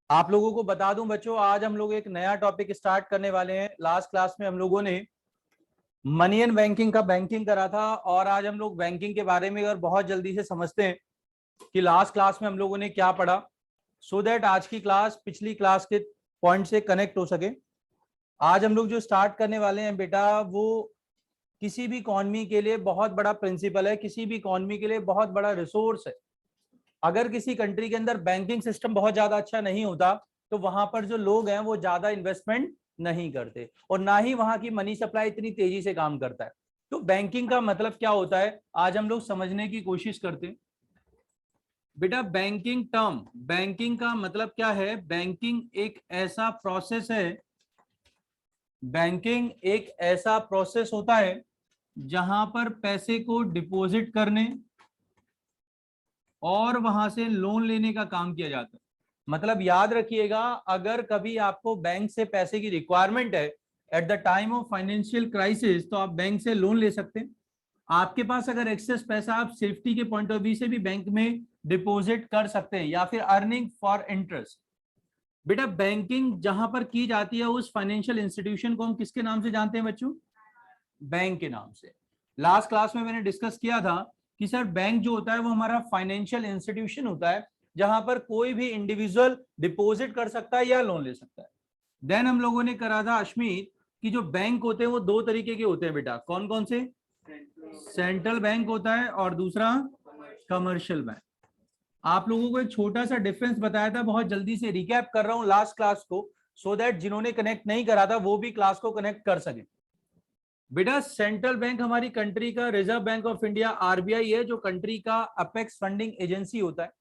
आप लोगों को बता दूं बच्चों, आज हम लोग एक नया टॉपिक स्टार्ट करने वाले हैं। लास्ट क्लास में हम लोगों ने मनी एंड बैंकिंग का बैंकिंग करा था, और आज हम लोग बैंकिंग के बारे में अगर बहुत जल्दी से समझते हैं कि लास्ट क्लास में हम लोगों ने क्या पढ़ा, सो दैट आज की क्लास पिछली क्लास के पॉइंट से कनेक्ट हो सके। आज हम लोग जो स्टार्ट करने वाले हैं बेटा, वो किसी भी इकॉनमी के लिए बहुत बड़ा प्रिंसिपल है, किसी भी इकॉनमी के लिए बहुत बड़ा रिसोर्स है। अगर किसी कंट्री के अंदर बैंकिंग सिस्टम बहुत ज्यादा अच्छा नहीं होता तो वहां पर जो लोग हैं वो ज्यादा इन्वेस्टमेंट नहीं करते, और ना ही वहां की मनी सप्लाई इतनी तेजी से काम करता है। तो बैंकिंग का मतलब क्या होता है, आज हम लोग समझने की कोशिश करते हैं। बेटा बैंकिंग का मतलब क्या है? बैंकिंग एक ऐसा प्रोसेस है, बैंकिंग एक ऐसा प्रोसेस होता है जहां पर पैसे को डिपॉजिट करने और वहां से लोन लेने का काम किया जाता है। मतलब याद रखिएगा, अगर कभी आपको बैंक से पैसे की रिक्वायरमेंट है at the time of financial crisis, तो आप बैंक से लोन ले सकते हैं। आपके पास अगर एक्सेस पैसा, आप सेफ्टी के पॉइंट ऑफ व्यू से भी बैंक में डिपॉजिट कर सकते हैं, या फिर अर्निंग फॉर इंटरेस्ट। बेटा बैंकिंग जहां पर की जाती है उस फाइनेंशियल इंस्टीट्यूशन को हम किसके नाम से जानते हैं बच्चों? बैंक के नाम से। लास्ट क्लास में मैंने डिस्कस किया था कि सर बैंक जो होता है वो हमारा फाइनेंशियल इंस्टीट्यूशन होता है जहां पर कोई भी इंडिविजुअल डिपॉजिट कर सकता है या लोन ले सकता है। देन हम लोगों ने करा था अश्मीत कि जो बैंक होते हैं वो दो तरीके के होते हैं बेटा। कौन कौन से? सेंट्रल बैंक होता है और दूसरा कमर्शियल बैंक। आप लोगों को एक छोटा सा डिफरेंस बताया था, बहुत जल्दी से रिकैप कर रहा हूं लास्ट क्लास को, सो दैट जिन्होंने कनेक्ट नहीं करा था वो भी क्लास को कनेक्ट कर सके। बेटा सेंट्रल बैंक हमारी कंट्री का reserve bank of India RBI है, जो कंट्री का अपेक्स फंडिंग एजेंसी होता है।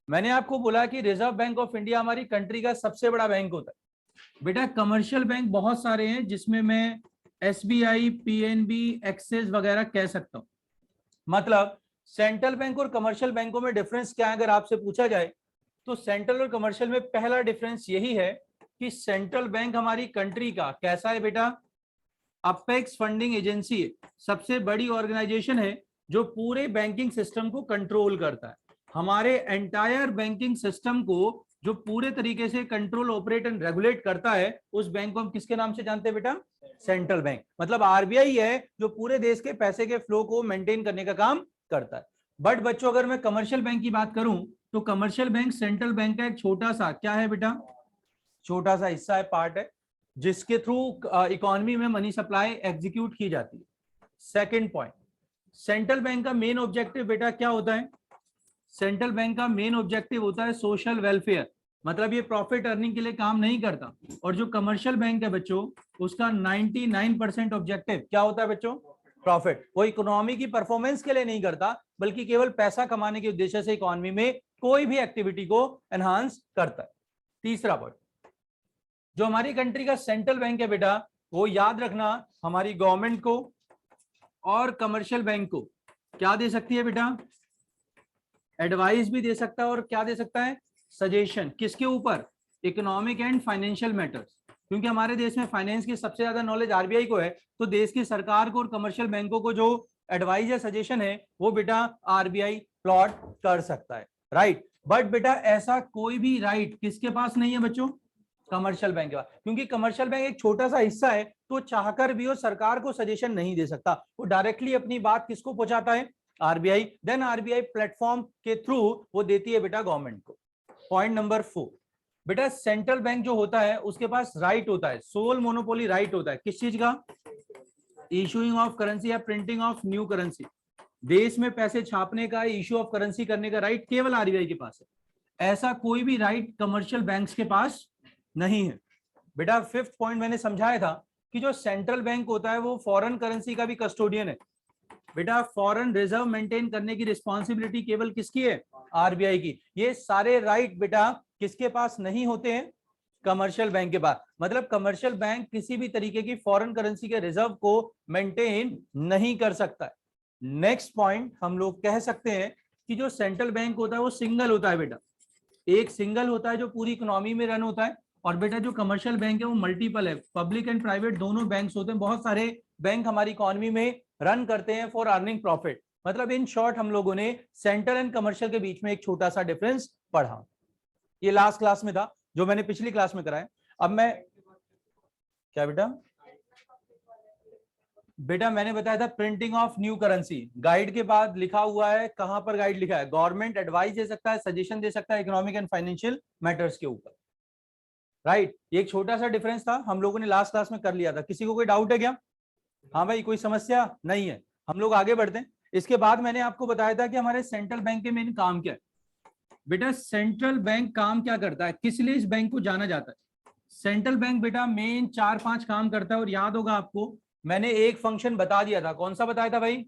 मैंने आपको बोला कि रिजर्व बैंक ऑफ इंडिया हमारी कंट्री का सबसे बड़ा बैंक होता है। बेटा कमर्शियल बैंक बहुत सारे हैं, जिसमें मैं एसबीआई, पीएनबी, एक्सिस वगैरह कह सकता हूं। मतलब सेंट्रल बैंक और कमर्शियल बैंकों में डिफरेंस क्या है अगर आपसे पूछा जाए, तो सेंट्रल और कमर्शियल में पहला डिफरेंस यही है कि सेंट्रल बैंक हमारी कंट्री का कैसा है बेटा? अपेक्स फंडिंग एजेंसी है, सबसे बड़ी ऑर्गेनाइजेशन है जो पूरे बैंकिंग सिस्टम को कंट्रोल करता है। हमारे एंटायर बैंकिंग सिस्टम को जो पूरे तरीके से कंट्रोल, ऑपरेट एंड रेगुलेट करता है, उस बैंक को हम किसके नाम से जानते हैं बेटा? Central bank. मतलब आरबीआई है जो पूरे देश के पैसे के फ्लो को मेंटेन करने का काम करता है। बट बच्चों अगर मैं कमर्शियल बैंक की बात करूं तो कमर्शियल बैंक सेंट्रल बैंक का एक छोटा सा क्या है बेटा? छोटा सा हिस्सा है, पार्ट है, जिसके थ्रू इकोनॉमी में मनी सप्लाई एग्जीक्यूट की जाती है। सेकंड पॉइंट, सेंट्रल बैंक का मेन ऑब्जेक्टिव बेटा क्या होता है? सेंट्रल बैंक का मेन ऑब्जेक्टिव होता है सोशल वेलफेयर। मतलब ये प्रॉफिट अर्निंग के लिए काम नहीं करता। और जो कमर्शियल बैंक है बच्चों, उसका 99% ऑब्जेक्टिव क्या होता है बच्चों? प्रॉफिट। वो इकोनॉमी की परफॉर्मेंस के लिए नहीं करता, बल्कि केवल पैसा कमाने के उद्देश्य से इकोनॉमी में कोई भी एक्टिविटी को एनहांस करता है। तीसरा पॉइंट, जो हमारी कंट्री का सेंट्रल बैंक है बेटा, वो याद रखना हमारी गवर्नमेंट को और कमर्शियल बैंक को क्या दे सकती है बेटा? एडवाइस भी दे सकता है, और क्या दे सकता है? सजेशन। किसके ऊपर? Economic and financial matters. क्योंकि हमारे देश में फाइनेंस की सबसे ज्यादा नॉलेज आरबीआई को है, तो देश की सरकार को और कमर्शियल बैंकों को जो एडवाइस या सजेशन है वो बेटा आरबीआई प्लॉट कर सकता है, राइट। बट बेटा ऐसा कोई भी राइट किसके पास नहीं है बच्चों? कमर्शियल बैंक के पास। क्योंकि कमर्शियल बैंक एक छोटा सा हिस्सा है, तो चाहकर भी वो सरकार को सजेशन नहीं दे सकता। वो डायरेक्टली अपनी बात किसको पहुंचाता है? आरबीआई। देन आरबीआई प्लेटफॉर्म के थ्रू वो देती है बेटा गवर्नमेंट को। पॉइंट नंबर 4, बेटा सेंट्रल बैंक जो होता है उसके पास राइट होता है, सोल मोनोपोली राइट होता है। किस चीज का? इशूइंग ऑफ करेंसी या प्रिंटिंग ऑफ न्यू करेंसी। देश में पैसे छापने का, इशू ऑफ करेंसी करने का राइट केवल आरबीआई के पास है। ऐसा कोई भी राइट कमर्शियल बैंक्स के पास नहीं है। बेटा फिफ्थ पॉइंट मैंने समझाया था कि जो सेंट्रल बैंक होता है वो फॉरेन करेंसी का भी कस्टोडियन है। बेटा फॉरेन रिजर्व मेंटेन करने की रिस्पॉन्सिबिलिटी केवल किसकी है? आरबीआई की। ये सारे राइट बेटा किसके पास नहीं होते हैं? कमर्शियल बैंक के पास। मतलब कमर्शियल बैंक किसी भी तरीके की फॉरेन करेंसी के रिजर्व को मेंटेन नहीं कर सकता है। नेक्स्ट पॉइंट, हम लोग कह सकते हैं कि जो सेंट्रल बैंक होता है वो सिंगल होता है बेटा, एक सिंगल होता है जो पूरी इकोनॉमी में रन होता है। और बेटा जो कमर्शियल बैंक है वो मल्टीपल है, पब्लिक एंड प्राइवेट दोनों बैंक्स होते हैं। बहुत सारे बैंक हमारी इकोनॉमी में रन करते हैं फॉर अर्निंग प्रॉफिट। मतलब इन शॉर्ट हम लोगों ने सेंट्रल एंड कमर्शियल के बीच में एक छोटा सा डिफरेंस पढ़ा, ये लास्ट क्लास में था। जो मैंने पिछली क्लास में कराया। अब मैं क्या बेटा मैंने बताया था printing of new currency, guide के बाद लिखा हुआ है, कहां पर गाइड लिखा है, गवर्नमेंट एडवाइस दे सकता है, सजेशन दे सकता है इकोनॉमिक एंड फाइनेंशियल मैटर्स के ऊपर, राइट। ये एक छोटा सा डिफरेंस था, हम लोगों ने लास्ट क्लास में कर लिया था। किसी को कोई डाउट है क्या? हाँ भाई, कोई समस्या नहीं है, हम लोग आगे बढ़ते हैं। इसके बाद मैंने आपको बताया था कि हमारे सेंट्रल बैंक के मेन काम क्या है। बेटा सेंट्रल बैंक काम क्या करता है, किस लिए इस बैंक को जाना जाता है? सेंट्रल बैंक बेटा मेन 4-5 काम करता है, और याद होगा आपको मैंने एक फंक्शन बता दिया था, कौन सा बताया था भाई?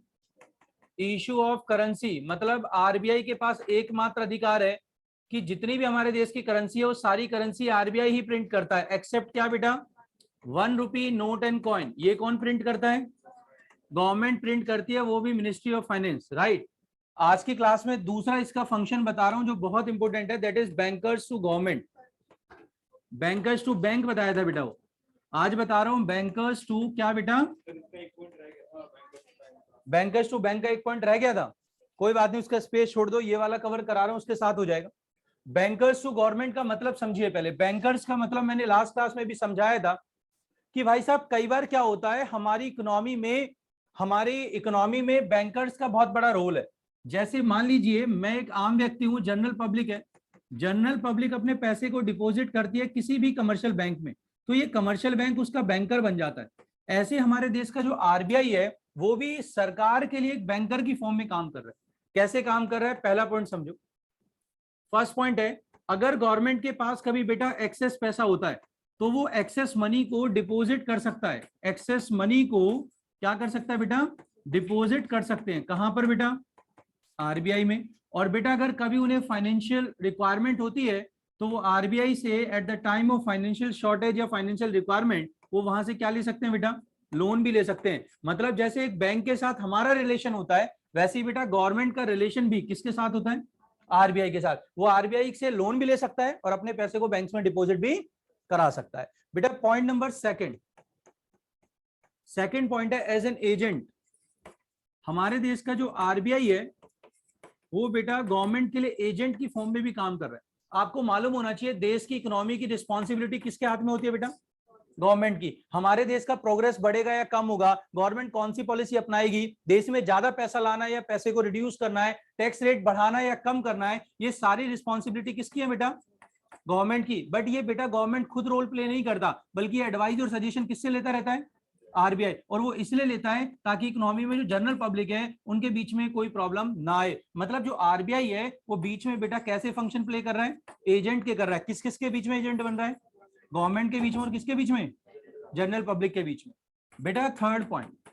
Issue of currency. मतलब आरबीआई के पास एकमात्र अधिकार है कि जितनी भी हमारे देश की करेंसी है वो सारी करेंसी आरबीआई ही प्रिंट करता है, एक्सेप्ट क्या बेटा? 1 रुपी नोट एंड कॉइन। ये कौन प्रिंट करता है? गवर्नमेंट प्रिंट करती है, वो भी मिनिस्ट्री ऑफ फाइनेंस, राइट। आज की क्लास में दूसरा इसका फंक्शन बता रहा हूं जो बहुत इंपॉर्टेंट है, that is bankers to government. Bankers to bank बताया था बेटा वो, आज बता रहा हूं बैंकर्स टू क्या बेटा? बैंकर्स टू बैंक का एक पॉइंट रह गया था, कोई बात नहीं, उसका स्पेस छोड़ दो, ये वाला कवर करा रहा हूं उसके साथ हो जाएगा। बैंकर्स टू गवर्नमेंट का मतलब समझिए पहले। बैंकर्स का मतलब मैंने लास्ट क्लास में भी समझाया था कि भाई साहब कई बार क्या होता है हमारी इकोनॉमी में बैंकर्स का बहुत बड़ा रोल है। जैसे मान लीजिए मैं एक आम व्यक्ति हूं, जनरल पब्लिक है, जनरल पब्लिक अपने पैसे को डिपॉजिट करती है किसी भी कमर्शियल बैंक में, तो ये कमर्शियल बैंक उसका बैंकर बन जाता है। ऐसे हमारे देश का जो आरबीआई है वो भी सरकार के लिए एक बैंकर की फॉर्म में काम कर रहा है। कैसे काम कर रहा है, पहला पॉइंट समझो। फर्स्ट पॉइंट है, अगर गवर्नमेंट के पास कभी बेटा एक्सेस पैसा होता है तो वो एक्सेस मनी को डिपॉजिट कर सकता है। एक्सेस मनी को क्या कर सकता है बेटा? डिपॉजिट कर सकते हैं। कहां पर बेटा? आरबीआई में। और बेटा अगर कभी उन्हें फाइनेंशियल रिक्वायरमेंट होती है तो वो आरबीआई से at the time of financial shortage या फाइनेंशियल रिक्वायरमेंट वो वहां से क्या ले सकते हैं बेटा? लोन भी ले सकते हैं। मतलब जैसे एक बैंक के साथ हमारा रिलेशन होता है वैसे ही बेटा गवर्नमेंट का रिलेशन भी किसके साथ होता है? आरबीआई के साथ। वो आरबीआई से लोन भी ले सकता है और अपने पैसे को बैंक्स में डिपॉजिट भी करा सकता है। बेटा पॉइंट नंबर सेकंड पॉइंट है एज एन एजेंट। हमारे देश का जो आरबीआई है वो बेटा गवर्नमेंट के लिए एजेंट की फॉर्म में भी काम कर रहा है। आपको मालूम होना चाहिए देश की इकोनॉमी की रिस्पॉन्सिबिलिटी किसके हाथ में होती है बेटा? गवर्नमेंट की। हमारे देश का प्रोग्रेस बढ़ेगा या कम होगा, गवर्नमेंट कौन सी पॉलिसी अपनाएगी, देश में ज्यादा पैसा लाना है या पैसे को रिड्यूस करना है, टैक्स रेट बढ़ाना है या कम करना है, ये सारी रिस्पॉन्सिबिलिटी किसकी है बेटा? गवर्नमेंट की। बट ये बेटा गवर्नमेंट खुद रोल प्ले नहीं करता, बल्कि एडवाइस और सजेशन किससे लेता रहता है? आरबीआई। और वो इसलिए लेता है ताकि इकोनॉमी में जो जनरल पब्लिक है उनके बीच में कोई प्रॉब्लम ना आए। मतलब जो आरबीआई है वो बीच में बेटा कैसे फंक्शन प्ले कर रहा है? एजेंट के कर रहा है। किस किस के बीच में एजेंट बन रहा है? गवर्नमेंट के बीच में और किसके बीच में? जनरल पब्लिक के बीच में। बेटा third point,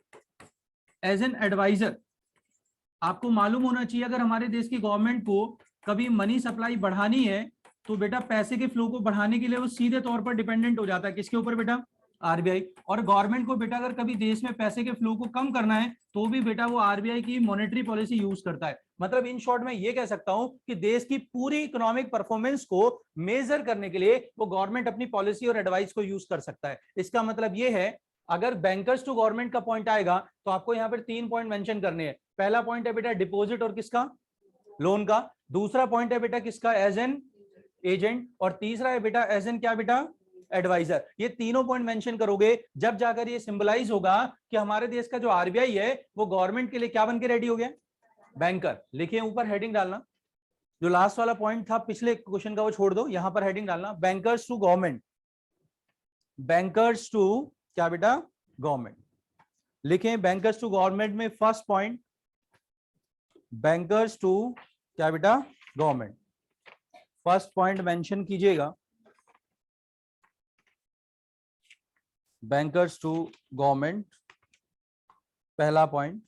as an advisor. आपको मालूम होना चाहिए अगर हमारे देश की गवर्नमेंट को कभी मनी सप्लाई बढ़ानी है तो बेटा पैसे के फ्लो को बढ़ाने के लिए वो सीधे तौर पर डिपेंडेंट हो जाता है किसके ऊपर बेटा? आरबीआई। और गवर्नमेंट को बेटा अगर कभी देश में पैसे के फ्लो को कम करना है तो भी बेटा वो आरबीआई की मॉनेटरी पॉलिसी यूज करता है। मतलब इन शॉर्ट में ये कह सकता हूं कि देश की पूरी इकोनॉमिक परफॉर्मेंस को मेजर करने के लिए वो गवर्नमेंट अपनी पॉलिसी और एडवाइस को यूज कर सकता है। इसका मतलब ये है अगर बैंकर्स टू गवर्नमेंट का पॉइंट आएगा तो आपको यहां पर 3 पॉइंट मेंशन करने हैं। पहला पॉइंट है बेटा डिपॉजिट और किसका? लोन का। दूसरा पॉइंट है बेटा किसका? As an agent. और तीसरा है बेटा एज एन क्या बेटा? एडवाइजर। ये तीनों पॉइंट मेंशन करोगे जब जाकर ये सिंबलाइज होगा कि हमारे देश का जो आरबीआई है वो गवर्नमेंट के लिए क्या बन के रेडी हो गया? बैंकर। लिखिए ऊपर हेडिंग डालना, जो लास्ट वाला पॉइंट था पिछले क्वेश्चन का वो छोड़ दो, यहां पर हेडिंग डालना bankers to government. Bankers to क्या बेटा? गवर्नमेंट। लिखें बैंकर्स टू गवर्नमेंट में फर्स्ट पॉइंट बैंकर्स टू क्या बेटा? गवर्नमेंट। फर्स्ट पॉइंट मेंशन कीजिएगा बैंकर्स टू गवर्नमेंट। पहला point,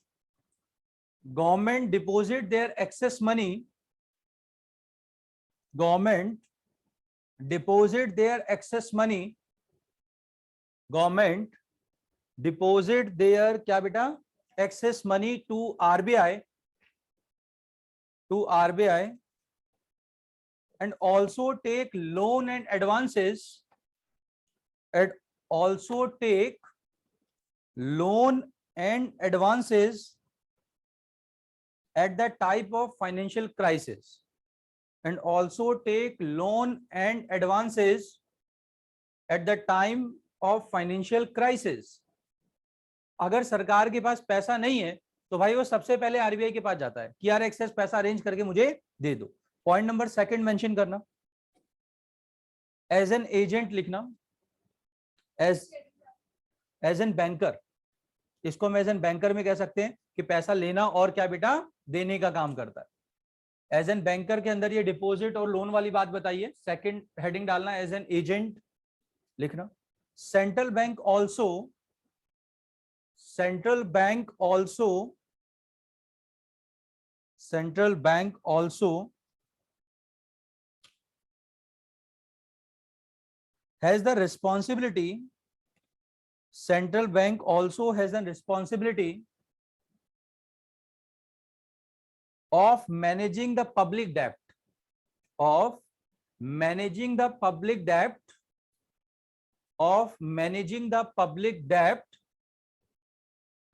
government deposit their excess money, government deposit their excess money, government deposit their क्या बेटा? Excess money to RBI, and also take loan and advances, and also take loan and advances at the type of financial crisis, and also take loan and advances at the time of financial crisis. अगर सरकार के पास पैसा नहीं है तो भाई वो सबसे पहले आरबीआई के पास जाता है कि यार एक्सेस पैसा अरेंज करके मुझे दे दो. पॉइंट नंबर सेकंड मेंशन करना, एज एन एजेंट लिखना, एज एन बैंकर. इसको हम एज एन बैंकर में कह सकते हैं कि पैसा लेना और क्या बेटा देने का काम करता है. एज एन बैंकर के अंदर ये डिपॉजिट और लोन वाली बात बताइए. सेकंड हेडिंग डालना एज एन एजेंट लिखना. Central bank also has the responsibility. Central bank also has the responsibility of managing the public debt,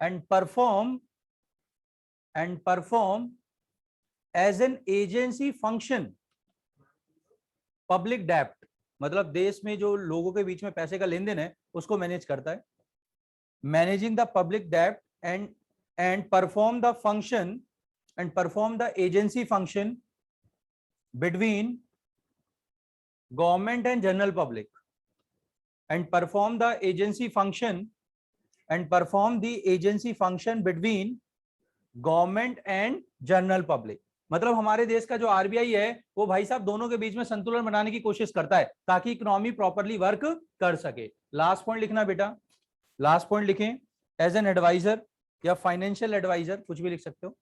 and perform as an agency function. Public debt मतलब देश में जो लोगों के बीच में पैसे का लेन देन है उसको मैनेज करता है. मैनेजिंग द पब्लिक डेब्ट and perform the agency function between government and general public, and perform the agency function between government and general public. मतलब हमारे देश का जो आरबीआई है वो भाई साहब दोनों के बीच में संतुलन बनाने की कोशिश करता है ताकि इकोनॉमी प्रॉपर्ली वर्क कर सके. लास्ट पॉइंट लिखना बेटा, लास्ट पॉइंट लिखें एज एन एडवाइजर या फाइनेंशियल एडवाइजर, कुछ भी लिख सकते हो.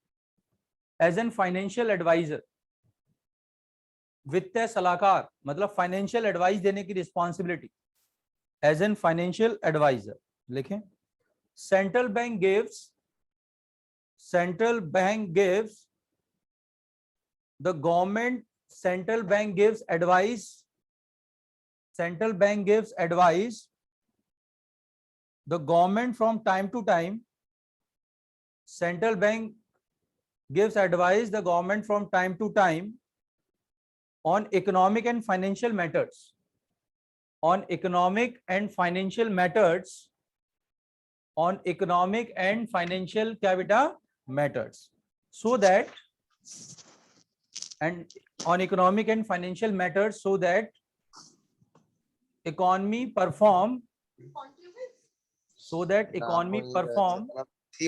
एज एन फाइनेंशियल एडवाइजर, वित्तीय सलाहकार मतलब फाइनेंशियल एडवाइस देने की responsibility. As an financial adviser लिखें. Central bank gives the government, central bank gives advice the government from time to time. Central bank gives advice the government from time to time on economic and financial matters, क्या बेटा matters, so that and on economic and financial matters so that economy perform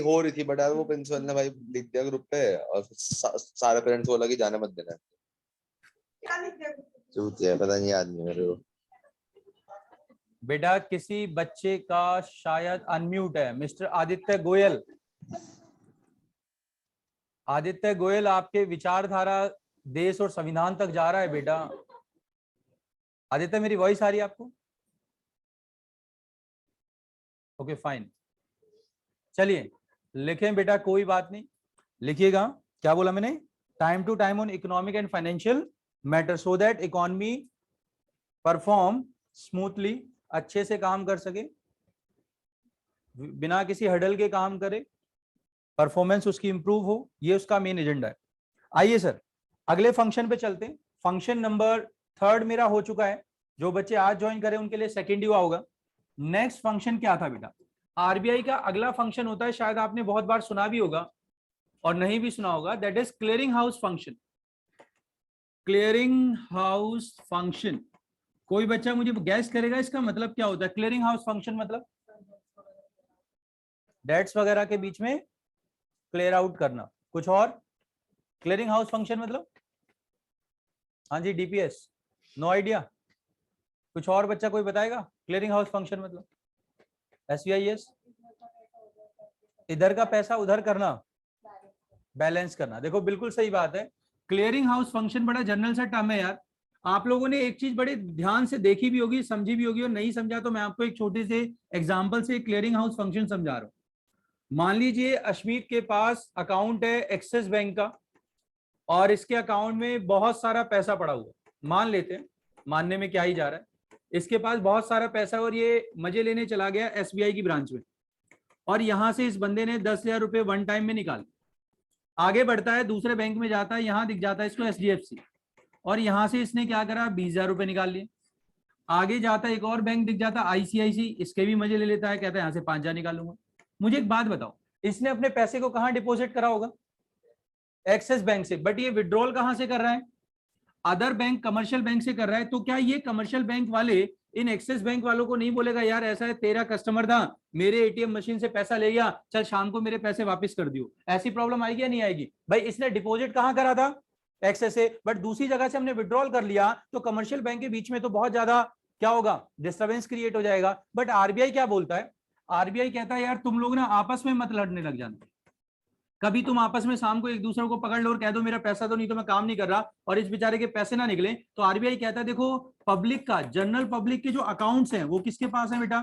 हो रही थी. But यार वो principal ने भाई लिख दिया ग्रुप पे और सारे पेरेंट्स को लगी जाने मत देना. चूतिया पता नहीं याद नहीं मेरे को. बेटा किसी बच्चे का शायद अनम्यूट है. मिस्टर आदित्य गोयल, आपके विचारधारा देश और संविधान तक जा रहा है बेटा. आदित्य मेरी वॉइस आ रही है आपको? Okay fine. चलिए लिखें बेटा, कोई बात नहीं, लिखिएगा. क्या बोला मैंने? Time to time on economic and financial matter so that economy perform smoothly, अच्छे से काम कर सके, बिना किसी हडल के काम करे, परफॉर्मेंस उसकी इंप्रूव हो. ये उसका मेन एजेंडा है. आइए सर अगले फंक्शन पे चलते हैं. फंक्शन नंबर 3 मेरा हो चुका है. जो बच्चे आज ज्वाइन करें उनके लिए सेकंड हुआ होगा. नेक्स्ट फंक्शन क्या था बेटा? आरबीआई का अगला फंक्शन होता है, शायद आपने बहुत बार सुना भी होगा और नहीं भी सुना होगा, that is clearing house function. Clearing house function, कोई बच्चा मुझे गैस करेगा इसका मतलब क्या होता है? क्लियरिंग हाउस फंक्शन मतलब डेट्स वगैरह के बीच में क्लियर आउट करना. कुछ और? क्लियरिंग हाउस फंक्शन मतलब? हाँ जी डीपीएस, नो आइडिया. कुछ और बच्चा कोई बताएगा क्लियरिंग हाउस फंक्शन मतलब? एसबीआईएस, इधर का पैसा उधर करना, बैलेंस करना. देखो बिल्कुल सही बात है. क्लियरिंग हाउस फंक्शन बड़ा जनरल सा टर्म है यार. आप लोगों ने एक चीज बड़े ध्यान से देखी भी होगी, समझी भी होगी, और नहीं समझा तो मैं आपको एक छोटे से एग्जांपल से क्लियरिंग हाउस फंक्शन समझा रहा हूं. मान लीजिए अश्मीत के पास अकाउंट है एक्सिस बैंक का और इसके अकाउंट में बहुत सारा पैसा पड़ा हुआ. मान लेते हैं, मानने में क्या ही जा रहा है, इसके पास बहुत सारा पैसा और ये मजे लेने चला गया एसबीआई की ब्रांच में और यहां से इस बंदे ने 10,000 रुपए वन टाइम में निकाल. आगे बढ़ता है, दूसरे बैंक में जाता है, यहां दिख जाता है इसको एचडीएफसी. और यहां से इसने क्या करा, 20,000 रुपए निकाल लिए। आगे जाता है एक और बैंक दिख जाता आईसीआईसी, इसके भी मजे ले लेता है, कहता है यहां से 5,000 निकालूंगा। मुझे एक बात बताओ, इसने अपने पैसे को कहां डिपॉजिट करा होगा, एक्सिस बैंक से, बट ये विड्रॉल कहां से कर रहा है, अदर बैंक कमर्शियल बैंक से कर रहा है। तो क्या ये कमर्शियल बैंक वाले इन एक्सिस बैंक वालों को नहीं बोलेगा यार ऐसा है तेरा कस्टमर था, मेरे एटीएम मशीन से पैसा ले गया, चल शाम को मेरे पैसे वापस कर दियो, ऐसी प्रॉब्लम आएगी या नहीं आएगी? भाई इसने डिपॉजिट कहां करा था, एक्सेस से, बट दूसरी जगह से हमने विड्रॉल कर लिया, तो कमर्शियल बैंक के बीच में तो बहुत ज्यादा क्या होगा, डिस्टर्बेंस क्रिएट हो जाएगा। बट आरबीआई क्या बोलता है, आरबीआई कहता है यार तुम लोग ना आपस में मत लड़ने लग जाना, कभी तुम आपस में शाम को एक दूसरे को पकड़ लो और कह दो मेरा पैसा तो नहीं तो मैं काम नहीं कर रहा, और इस बेचारे के पैसे ना निकले, तो आरबीआई कहता है देखो पब्लिक का, जनरल पब्लिक के जो अकाउंट्स हैं वो किसके पास है बेटा,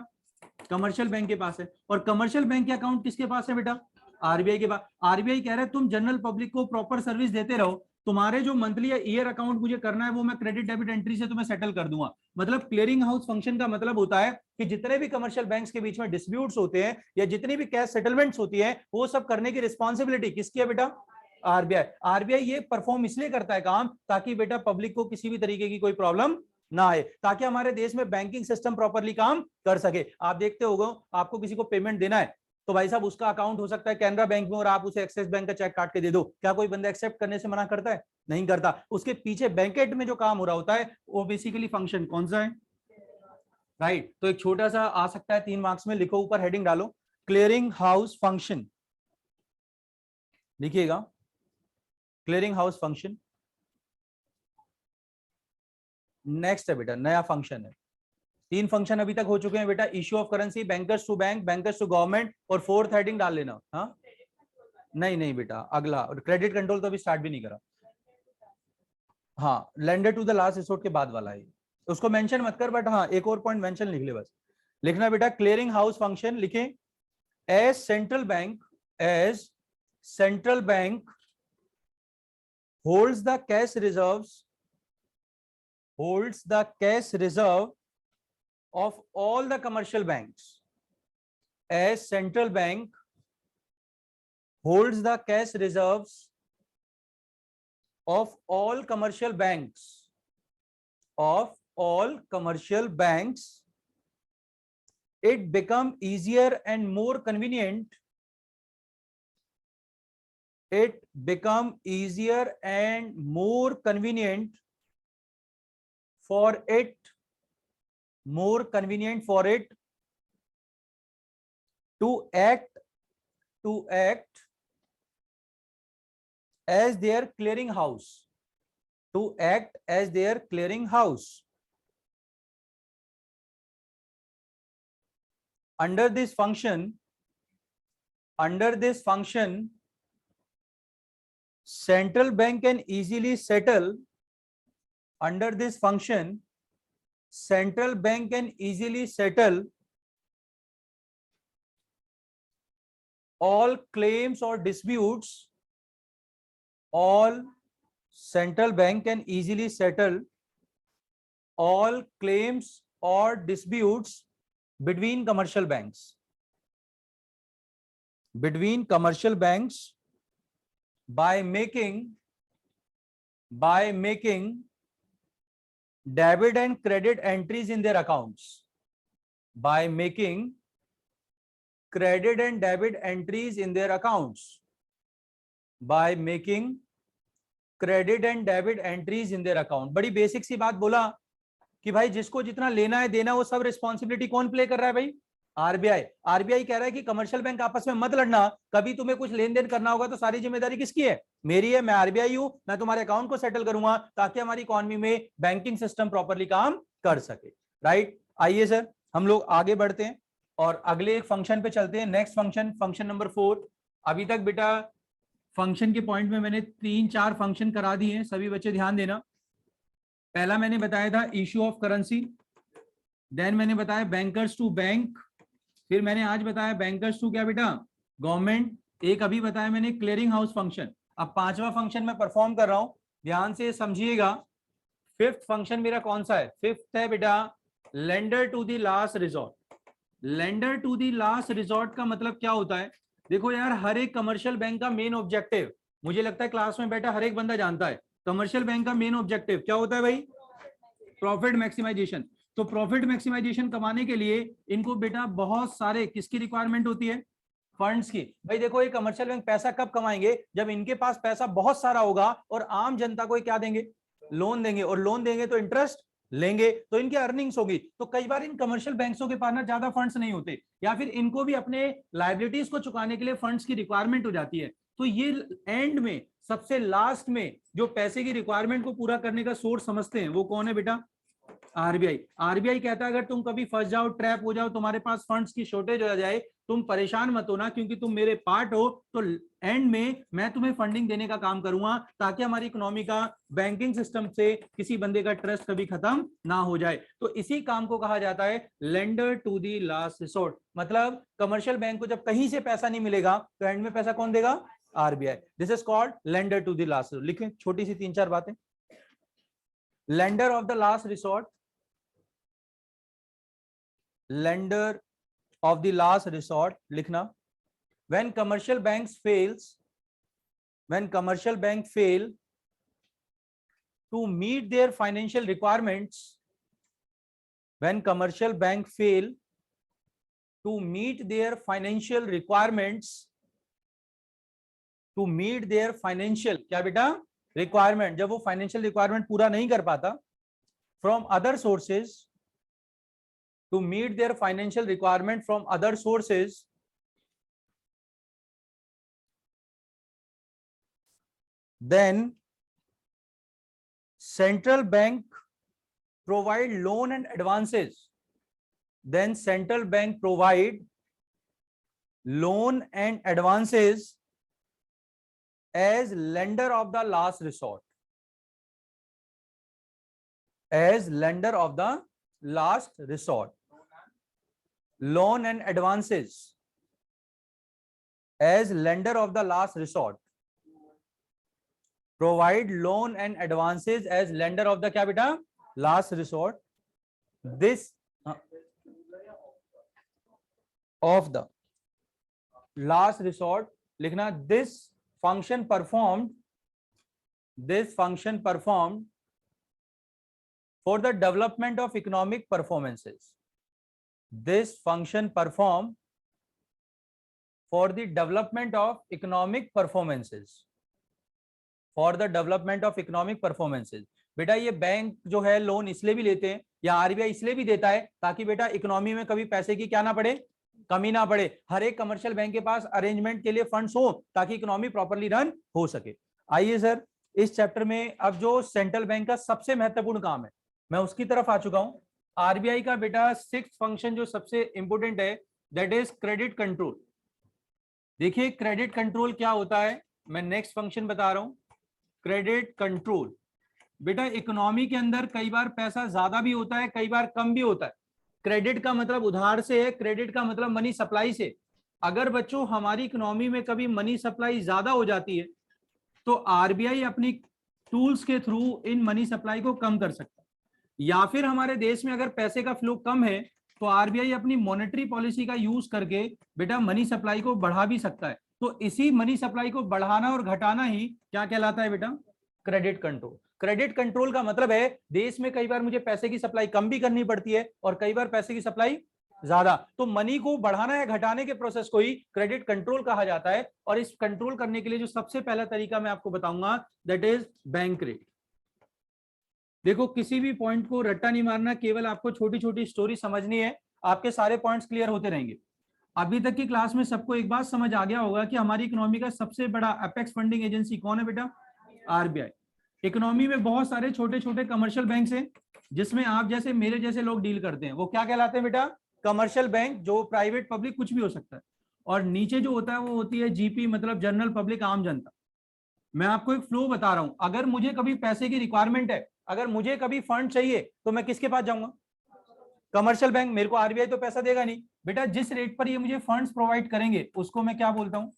कमर्शियल बैंक के पास है, और कमर्शियल बैंक के अकाउंट किसके पास है बेटा, आरबीआई के पास। आरबीआई कह रहा है तुम जनरल पब्लिक को प्रॉपर सर्विस देते रहो, तुम्हारे जो मंथली या ईयर अकाउंट मुझे करना है वो मैं क्रेडिट डेबिट एंट्री से तुम्हें सेटल कर दूंगा। मतलब क्लियरिंग हाउस फंक्शन का मतलब होता है कि जितने भी कमर्शियल बैंक्स के बीच में डिस्प्यूट्स होते हैं या जितनी भी कैश सेटलमेंट्स होती है वो सब करने की रिस्पॉन्सिबिलिटी किसकी है बेटा, आरबीआई। आरबीआई ये परफॉर्म इसलिए करता है काम ताकि बेटा पब्लिक को किसी भी तरीके की कोई प्रॉब्लम ना आए, ताकि हमारे देश में बैंकिंग सिस्टम प्रॉपर्ली काम कर सके। आप देखते होगा आपको किसी को पेमेंट देना है तो भाई साहब उसका अकाउंट हो सकता है कैनरा बैंक में और आप उसे एक्सिस बैंक का चेक काट के दे दो, क्या कोई बंदा एक्सेप्ट करने से मना करता है, नहीं करता। उसके पीछे बैंकेट में जो काम हो रहा होता है वो बेसिकली फंक्शन कौन सा है, राइट। तो एक छोटा सा आ सकता है 3 मार्क्स में, लिखो ऊपर हेडिंग डालो क्लियरिंग हाउस फंक्शन, लिखिएगा क्लियरिंग हाउस फंक्शन। नेक्स्ट है बेटा नया फंक्शन है, 3 फंक्शन अभी तक हो चुके हैं बेटा, issue of currency, bankers to bank, bankers to government, और 4th हेडिंग डाल लेना। हाँ नहीं नहीं बेटा अगला क्रेडिट कंट्रोल तो अभी स्टार्ट भी नहीं करा, हाँ lender to the last resort के बाद वाला है, उसको मेंशन मत कर, बट हाँ एक और पॉइंट मेंशन लिख ले बस। लिखना बेटा क्लियरिंग हाउस फंक्शन, लिखें as central bank holds the cash reserve of all the commercial banks, as central bank holds the cash reserves of all commercial banks, it become easier and more convenient, for it to act as their clearing house, under this function central bank can easily settle all claims or disputes, all central bank can easily settle all claims or disputes between commercial banks by making debit and credit entries in their accounts, by making credit and debit entries in their accounts, by making credit and debit entries in their account। बड़ी basic सी बात बोला कि भाई जिसको जितना लेना है देना वो सब रिस्पॉन्सिबिलिटी कौन प्ले कर रहा है भाई, आरबीआई। आरबीआई कह रहा है कि कमर्शियल बैंक आपस में मत लड़ना, कभी तुम्हें कुछ लेन देन करना होगा तो सारी जिम्मेदारी किसकी है, मेरी है, मैं आरबीआई हूं, मैं तुम्हारे अकाउंट को सेटल करूंगा ताकि हमारी इकोनॉमी में बैंकिंग सिस्टम प्रॉपर्ली काम कर सके, राइट। आइए सर हम लोग आगे बढ़ते हैं और अगले एक फंक्शन पे चलते हैं। Next function number 4। अभी तक बेटा फंक्शन के पॉइंट में मैंने 3-4 फंक्शन करा दिए हैं, सभी बच्चे ध्यान देना। पहला मैंने बताया था इश्यू ऑफ करेंसी, देन मैंने बताया बैंकर्स टू बैंक, फिर मैंने आज बताया बैंकर्स टू क्या बेटा, गवर्नमेंट, एक अभी बताया मैंने क्लियरिंग हाउस फंक्शन। अब 5वां फंक्शन मैं परफॉर्म कर रहा हूं, ध्यान से समझिएगा। 5th फंक्शन मेरा कौन सा है, 5th है बेटा lender to the last resort. Lender to the last resort का मतलब क्या होता है, देखो यार हर एक कमर्शियल बैंक का मेन ऑब्जेक्टिव मुझे लगता है क्लास में बैठा हर एक बंदा जानता है, कमर्शियल बैंक का मेन ऑब्जेक्टिव क्या होता है भाई? Profit maximisation. तो प्रॉफिट मैक्सिमाइजेशन कमाने के लिए इनको बेटा बहुत सारे किसकी रिक्वायरमेंट होती है? फंड्स की। भाई देखो ये कमर्शियल बैंक पैसा कब कमाएंगे? जब इनके पास पैसा बहुत सारा होगा और आम जनता को क्या देंगे? लोन देंगे, और लोन देंगे तो इंटरेस्ट लेंगे, तो इनकी अर्निंग्स होगी। तो कई बार इन कमर्शियल बैंकों के पास ना ज्यादा फंड्स नहीं होते, या फिर इनको भी अपने लायबिलिटीज को चुकाने के लिए फंड्स की रिक्वायरमेंट हो जाती है। तो ये एंड में सबसे लास्ट में जो पैसे की रिक्वायरमेंट को पूरा करने का सोर्स समझते हैं वो कौन है बेटा? आरबीआई। आरबीआई कहता है अगर तुम कभी फंस जाओ, ट्रैप हो जाओ, तुम्हारे पास फंड्स की शॉर्टेज हो जाए, तुम परेशान मत होना, क्योंकि तुम मेरे पार्ट हो। तो एंड में मैं तुम्हें फंडिंग देने का काम करूंगा, ताकि हमारी इकोनॉमी का, बैंकिंग सिस्टम से किसी बंदे का ट्रस्ट कभी खत्म ना हो जाए। तो इसी काम को कहा जाता है lender to the last resort. मतलब कमर्शियल बैंक को जब कहीं से पैसा नहीं मिलेगा तो एंड में पैसा कौन देगा? RBI. This is called lender to the last resort. लिखें छोटी सी 3-4 बातें। Lender of the last resort, lender of the last resort लिखना। when commercial banks fails, when commercial bank fail to meet their financial requirements, when commercial bank fail to meet their financial requirements, to meet their financial क्या बेटा? requirement, जब वो financial requirement पूरा नहीं कर पाता, from other sources, to meet their financial requirement from other sources, then central bank provide loan and advances, then central bank provide loan and advances as lender of the last resort, as lender of the last resort. Loan and advances as lender of the last resort, provide loan and advances as lender of the क्या बेटा? last resort. This of the last resort लिखना। this function performed for the development of economic performances, this function perform for the development of economic performances, for the development of economic performances। बेटा ये bank जो है loan इसलिए भी लेते हैं, या आरबीआई इसलिए भी देता है, ताकि बेटा इकोनॉमी में कभी पैसे की क्या ना पड़े? कमी ना पड़े। हर एक कमर्शियल बैंक के पास अरेंजमेंट के लिए फंड्स हो, ताकि इकोनॉमी प्रॉपर्ली रन हो सके। आइए सर, इस चैप्टर में अब जो सेंट्रल बैंक का सबसे महत्वपूर्ण काम है मैं उसकी तरफ आ चुका हूं। आरबीआई का बेटा 6th फंक्शन जो सबसे इंपोर्टेंट है, दैट इज क्रेडिट कंट्रोल। देखिए क्रेडिट कंट्रोल क्या होता है, मैं नेक्स्ट फंक्शन बता रहा हूं। क्रेडिट कंट्रोल बेटा इकोनॉमी के अंदर कई बार पैसा ज्यादा भी होता है, कई बार कम भी होता है। क्रेडिट का मतलब उधार से है, क्रेडिट का मतलब मनी सप्लाई से। अगर बच्चों हमारी इकोनॉमी में कभी मनी सप्लाई ज्यादा हो जाती है तो आरबीआई अपनी टूल्स के थ्रू इन मनी सप्लाई को कम कर सकता है, या फिर हमारे देश में अगर पैसे का फ्लो कम है तो आरबीआई अपनी मॉनेटरी पॉलिसी का यूज करके बेटा मनी सप्लाई को बढ़ा भी सकता है। तो इसी मनी सप्लाई को बढ़ाना और घटाना ही क्या कहलाता है बेटा? Credit control. क्रेडिट कंट्रोल का मतलब है देश में कई बार मुझे पैसे की सप्लाई कम भी करनी पड़ती है और कई बार पैसे की सप्लाई ज्यादा, तो मनी को बढ़ाना या घटाने के प्रोसेस को ही क्रेडिट कंट्रोल कहा जाता है। और इस कंट्रोल करने के लिए जो सबसे पहला तरीका मैं आपको बताऊंगा दैट इज बैंक रेट। देखो किसी भी पॉइंट को रट्टा नहीं मारना, केवल आपको छोटी छोटी स्टोरी समझनी है, आपके सारे पॉइंट्स क्लियर होते रहेंगे। अभी तक की क्लास में सबको एक बात समझ आ गया होगा कि हमारी इकोनॉमी का सबसे बड़ा अपेक्स फंडिंग एजेंसी कौन है बेटा? आरबीआई। इकोनॉमी में बहुत सारे छोटे छोटे कमर्शियल बैंक हैं जिसमें आप जैसे मेरे जैसे लोग डील करते हैं, वो क्या कहलाते हैं बेटा? कमर्शियल बैंक, जो प्राइवेट पब्लिक कुछ भी हो सकता है। और नीचे जो होता है वो होती है जीपी, मतलब जनरल पब्लिक, आम जनता। मैं आपको एक फ्लो बता रहा हूं, अगर मुझे कभी पैसे की रिक्वायरमेंट है, अगर मुझे कभी फंड चाहिए तो मैं किसके पास जाऊंगा? Commercial bank. मेरे को आरबीआई तो पैसा देगा नहीं बेटा, जिस रेट पर ये मुझे फंड्स प्रोवाइड करेंगे उसको मैं क्या बोलता हूं?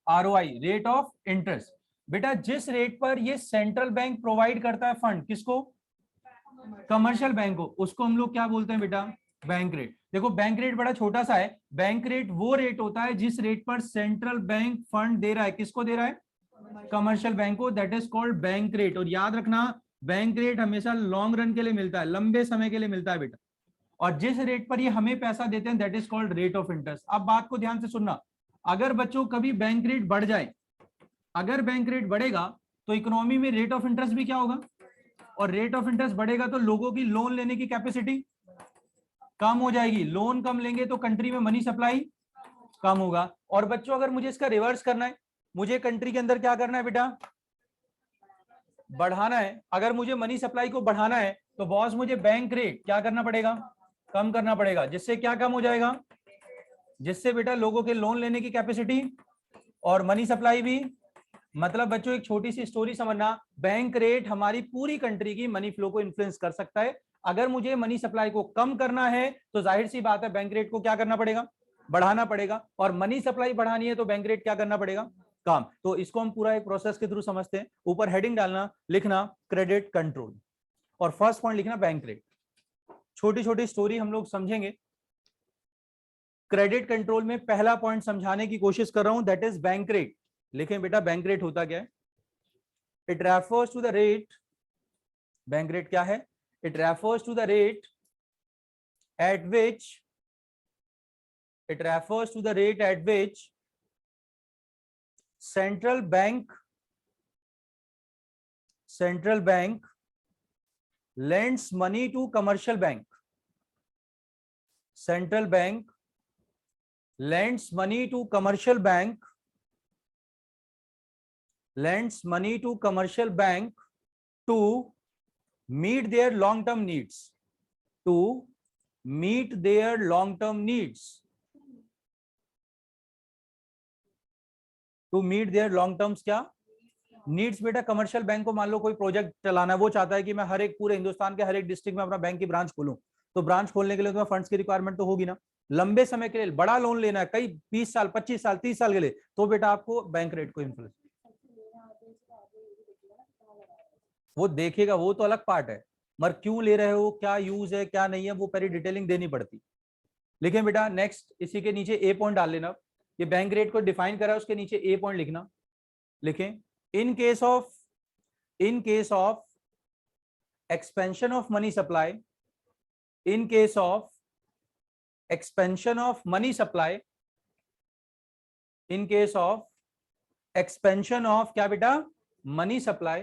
ROI, rate of interest. बेटा जिस रेट पर ये सेंट्रल बैंक प्रोवाइड करता है फंड, किसको? कमर्शियल बैंक को, उसको हम लोग क्या बोलते हैं बेटा? Bank rate. देखो बैंक रेट बड़ा छोटा सा है, बैंक रेट वो रेट होता है जिस रेट पर सेंट्रल बैंक फंड दे रहा है। किसको दे रहा है? कमर्शियल बैंक को, that is called bank rate. और याद रखना बैंक रेट हमेशा लॉन्ग रन के लिए मिलता है, लंबे समय के लिए मिलता है बेटा। और जिस रेट पर ये हमें पैसा देते हैं that is called rate of interest. अब बात को ध्यान से सुनना, अगर बच्चों कभी बैंक रेट बढ़ जाए, अगर बैंक रेट बढ़ेगा तो इकोनॉमी में रेट ऑफ इंटरेस्ट भी क्या होगा, और रेट ऑफ इंटरेस्ट बढ़ेगा तो लोगों की लोन लेने की कैपेसिटी कम हो जाएगी, लोन कम लेंगे तो कंट्री में मनी सप्लाई कम होगा। और बच्चों अगर मुझे इसका रिवर्स करना है, मुझे कंट्री के अंदर क्या करना है बेटा, बढ़ाना है। अगर मुझे मनी सप्लाई को बढ़ाना है तो बॉस मुझे बैंक रेट क्या करना पड़ेगा, कम करना पड़ेगा। जिससे क्या कम हो जाएगा, जिससे बेटा लोगों के लोन लेने की कैपेसिटी और मनी सप्लाई भी। मतलब बच्चों एक छोटी सी स्टोरी समझना, बैंक रेट हमारी पूरी कंट्री की मनी फ्लो को इन्फ्लुएंस कर सकता है। अगर मुझे मनी सप्लाई को कम करना है तो जाहिर सी बात है बैंक रेट को क्या करना पड़ेगा, बढ़ाना पड़ेगा। और मनी सप्लाई बढ़ानी है तो बैंक रेट क्या करना पड़ेगा, कम। तो इसको हम पूरा एक प्रोसेस के थ्रू समझते हैं। ऊपर हेडिंग डालना, लिखना क्रेडिट कंट्रोल, और फर्स्ट पॉइंट लिखना बैंक रेट। छोटी छोटी स्टोरी हम लोग समझेंगे। क्रेडिट कंट्रोल में पहला पॉइंट समझाने की कोशिश कर रहा हूं, दैट इज बैंक रेट। लिखें बेटा बैंक रेट होता क्या है, it refers to the rate, bank rate क्या है, it refers to the rate at which, it refers to the rate at which central bank lends money to commercial bank, central bank lends money to commercial bank, lends money to commercial bank to meet their long term needs, to meet their long term needs, to meet their long terms क्या needs. बेटा commercial bank को मान लो कोई project चलाना है, वो चाहता है कि मैं हर एक पूरे हिंदुस्तान के हर एक डिस्ट्रिक्ट में अपना बैंक की ब्रांच खोलूं। तो ब्रांच खोलने के लिए तुम्हें फंड्स की रिक्वायरमेंट तो होगी ना, लंबे समय के लिए बड़ा लोन लेना है, कई 20 साल 25 साल 30 साल के लिए, तो बेटा आपको बैंक रेट को इन्फ्लुएंस वो देखेगा, वो तो अलग पार्ट है। मगर क्यों ले रहे हो, क्या यूज है क्या नहीं है, वो पहले डिटेलिंग देनी पड़ती। लिखें बेटा नेक्स्ट, इसी के नीचे ए पॉइंट डाल लेना। ये बैंक रेट को डिफाइन करा है, उसके नीचे ए पॉइंट लिखना। लिखें in case of expansion of money supply, in case of expansion of money supply, in case of expansion of क्या बेटा money supply,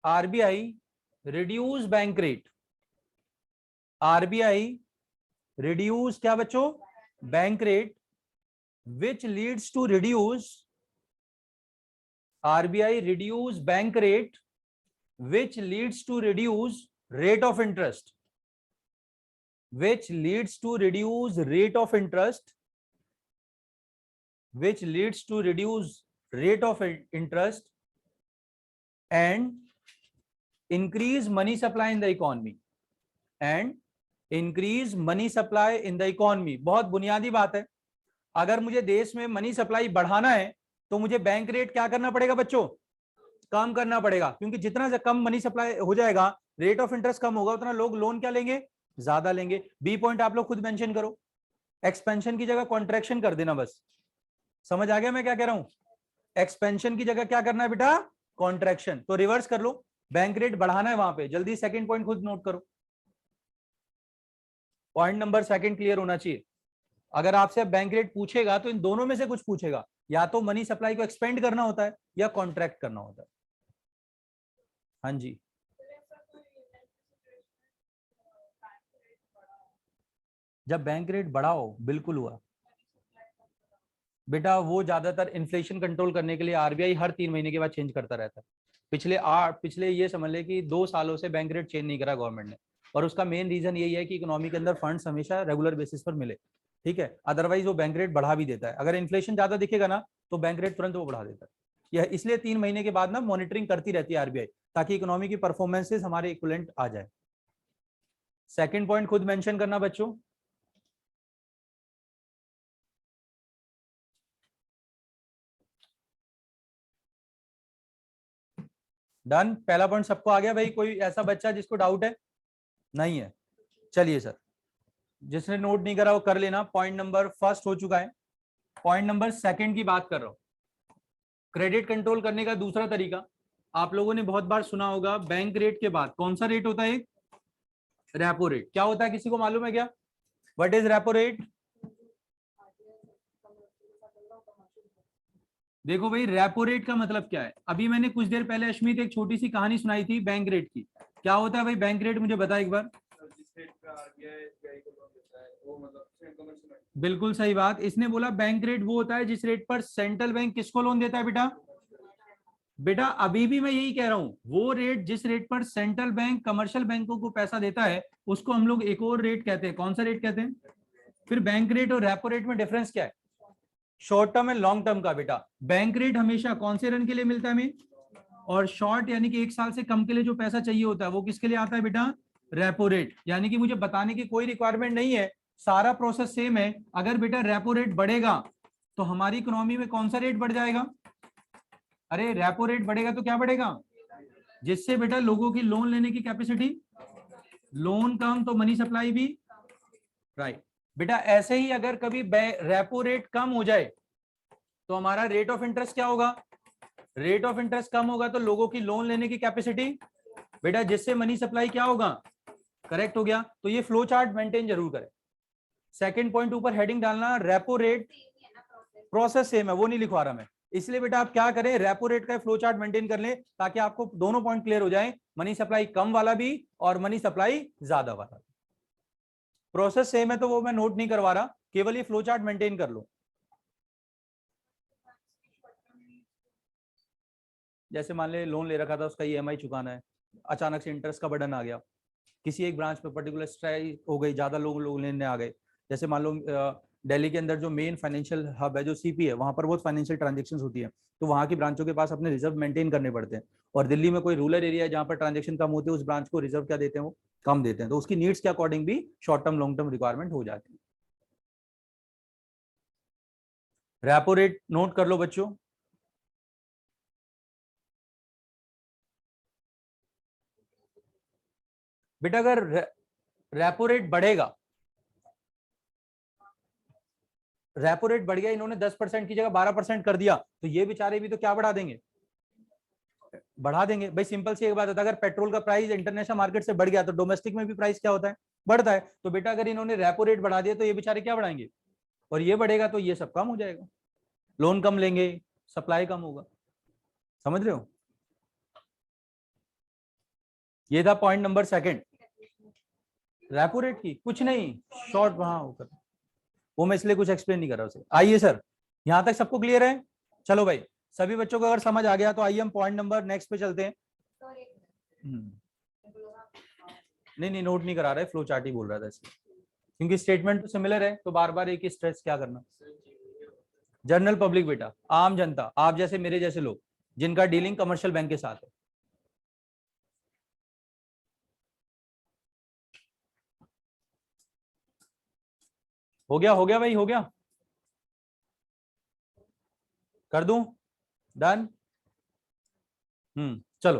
RBI reduce bank rate, RBI reduce क्या बच्चों bank rate, which leads to reduce, RBI reduce bank rate which leads to reduce rate of interest, which leads to reduce rate of interest, which leads to reduce rate of interest and increase money supply in the economy, and increase money supply in the economy। बहुत बुनियादी बात है। अगर मुझे देश में money supply बढ़ाना है तो मुझे बैंक रेट क्या करना पड़ेगा बच्चों, कम करना पड़ेगा। क्योंकि जितना से कम मनी सप्लाई हो जाएगा, रेट ऑफ इंटरेस्ट कम होगा, उतना लोग लोन क्या लेंगे, ज्यादा लेंगे। बी पॉइंट आप लोग खुद मेंशन करो, एक्सपेंशन की जगह कॉन्ट्रैक्शन कर देना बस। समझ आ गया मैं क्या कह रहा हूं, एक्सपेंशन की जगह क्या करना है बेटा, कॉन्ट्रैक्शन। तो रिवर्स कर लो, बैंक रेट बढ़ाना है वहां पे, जल्दी सेकंड पॉइंट खुद नोट करो। पॉइंट नंबर सेकंड क्लियर होना चाहिए। अगर आपसे बैंक रेट पूछेगा तो इन दोनों में से कुछ पूछेगा, या तो मनी सप्लाई को एक्सपेंड करना होता है या कॉन्ट्रैक्ट करना होता है। हाँ जी जब बैंक रेट बढ़ा हो, बिल्कुल हुआ बेटा। वो ज्यादातर इन्फ्लेशन कंट्रोल करने के लिए आरबीआई हर 3 महीने के बाद चेंज करता रहता है। पिछले ये समझ ले कि 2 सालों से बैंक रेट चेंज नहीं करा गवर्नमेंट ने, और उसका मेन रीजन यही है कि इकोनॉमी के अंदर फंड्स हमेशा रेगुलर बेसिस पर मिले, ठीक है। अदरवाइज वो बैंक रेट बढ़ा भी देता है, अगर इन्फ्लेशन ज्यादा दिखेगा ना तो बैंक रेट तुरंत वो बढ़ा देता है। यह इसलिए 3 महीने के बाद ना मॉनिटरिंग करती रहती है आरबीआई, ताकि इकोनॉमी की परफॉर्मेंसेस हमारे इक्विवेलेंट आ जाए। सेकंड पॉइंट खुद मेंशन करना बच्चों। डन, पहला पॉइंट सबको आ गया भाई। कोई ऐसा बच्चा जिसको डाउट है, नहीं है, चलिए सर जिसने नोट नहीं करा वो कर लेना। पॉइंट नंबर फर्स्ट हो चुका है, पॉइंट नंबर सेकंड की बात कर रहा हूं। क्रेडिट कंट्रोल करने का दूसरा तरीका, आप लोगों ने बहुत बार सुना होगा, बैंक रेट के बाद कौन सा रेट होता है? Repo rate. क्या होता है, किसी को मालूम है क्या? What is repo rate? देखो भाई, रेपो रेट का मतलब क्या है? अभी मैंने कुछ देर पहले अश्मित एक छोटी सी कहानी सुनाई थी बैंक रेट की। क्या होता है भाई बैंक रेट, मुझे बता एक बार। बिल्कुल सही बात, इसने बोला बैंक रेट वो होता है जिस रेट पर सेंट्रल बैंक किसको लोन देता है बेटा? बेटा अभी भी मैं यही कह रहा हूं, वो रेट जिस रेट पर सेंट्रल बैंक कमर्शियल बैंकों को पैसा देता है उसको हम लोग एक और रेट कहते हैं। कौन सा रेट कहते हैं? फिर बैंक रेट और रेपो रेट में डिफरेंस क्या है? Short term and long term का। बेटा बैंक रेट हमेशा कौन से रन के लिए मिलता है हमें? और शॉर्ट यानी कि 1 साल से कम के लिए जो पैसा चाहिए होता है वो किसके लिए आता है बेटा? Repo rate. यानी कि मुझे बताने की कोई रिक्वायरमेंट नहीं है, सारा प्रोसेस सेम है। अगर बेटा रेपो रेट बढ़ेगा तो हमारी इकोनॉमी में कौन सा रेट बढ़ जाएगा? अरे रेपो रेट बढ़ेगा तो क्या बढ़ेगा? जिससे बेटा लोगों की लोन लेने की कैपेसिटी, लोन कम तो मनी सप्लाई भी, राइट। बेटा ऐसे ही अगर कभी रेपो रेट कम हो जाए तो हमारा रेट ऑफ इंटरेस्ट क्या होगा? रेट ऑफ इंटरेस्ट कम होगा तो लोगों की लोन लेने की कैपेसिटी, बेटा जिससे मनी सप्लाई क्या होगा? करेक्ट हो गया। तो ये फ्लो चार्ट मेंटेन जरूर करें। सेकंड पॉइंट ऊपर हेडिंग डालना, रेपो रेट प्रोसेस सेम है, वो नहीं लिखवा रहा मैं, इसलिए बेटा आप क्या करें, रेपो रेट का फ्लो चार्ट मेंटेन कर लें ताकि आपको दोनों पॉइंट क्लियर हो जाए, मनी सप्लाई कम वाला भी और मनी सप्लाई ज्यादा वाला। प्रोसेस सेम है तो वो मैं नोट नहीं करवा रहा, केवल ये फ्लो चार्ट मेंटेन कर लो। जैसे मान ले लोन ले रखा था, उसका ईएमआई चुकाना है, अचानक से इंटरेस्ट का बर्डन आ गया, किसी एक ब्रांच पे पर्टिकुलर स्ट्राइक हो गई, ज्यादा लोग लेने आ गए। जैसे मान लो दिल्ली के अंदर जो मेन फाइनेंशियल हब है जो सीपी है, वहां पर बहुत फाइनेंशियल ट्रांजेक्शन होती है, तो वहां की ब्रांचों के पास अपने रिजर्व मेंटेन करने पड़ते हैं। और दिल्ली में कोई रूरल एरिया है जहां पर ट्रांजेक्शन कम होते हैं, उस ब्रांच को रिजर्व क्या देते हैं, वो कम देते हैं। तो उसकी नीड्स के अकॉर्डिंग भी short term long term requirement हो जाती है। रेपो रेट नोट कर लो बच्चों। बेटा अगर रेपो रेट बढ़ेगा, रेपो रेट बढ़ गया, इन्होंने 10% की जगह 12% कर दिया, तो ये बेचारे भी तो क्या बढ़ा देंगे? बढ़ा देंगे। भाई सिंपल सी एक बात होता है, अगर पेट्रोल का प्राइस इंटरनेशनल मार्केट से बढ़ गया तो डोमेस्टिक में भी प्राइस क्या होता है? बढ़ता है। तो बेटा अगर इन्होंने रेपो रेट बढ़ा दिया तो ये बेचारे क्या बढ़ाएंगे? और ये बढ़ेगा तो ये सब कम हो जाएगा, लोन कम लेंगे, सप्लाई कम होगा। समझ रहे हो? ये था point number second. Repo rate की कुछ नहीं, शॉर्ट वहां होकर, वो मैं इसलिए कुछ एक्सप्लेन नहीं कर रहा हूं। आइए सर, यहां तक सबको क्लियर है? चलो भाई, सभी बच्चों को अगर समझ आ गया तो आइए हम पॉइंट नंबर नेक्स्ट पे चलते हैं। नहीं नहीं, नोट नहीं करा रहे, फ्लो चार्ट ही बोल रहा था इसलिए, क्योंकि स्टेटमेंट तो सिमिलर है, तो बार बार एक ही स्ट्रेस क्या करना। जनरल पब्लिक बेटा, आम जनता, आप जैसे मेरे जैसे लोग जिनका डीलिंग कमर्शियल बैंक के साथ है। हो गया भाई, हो गया, कर दूं? डन। चलो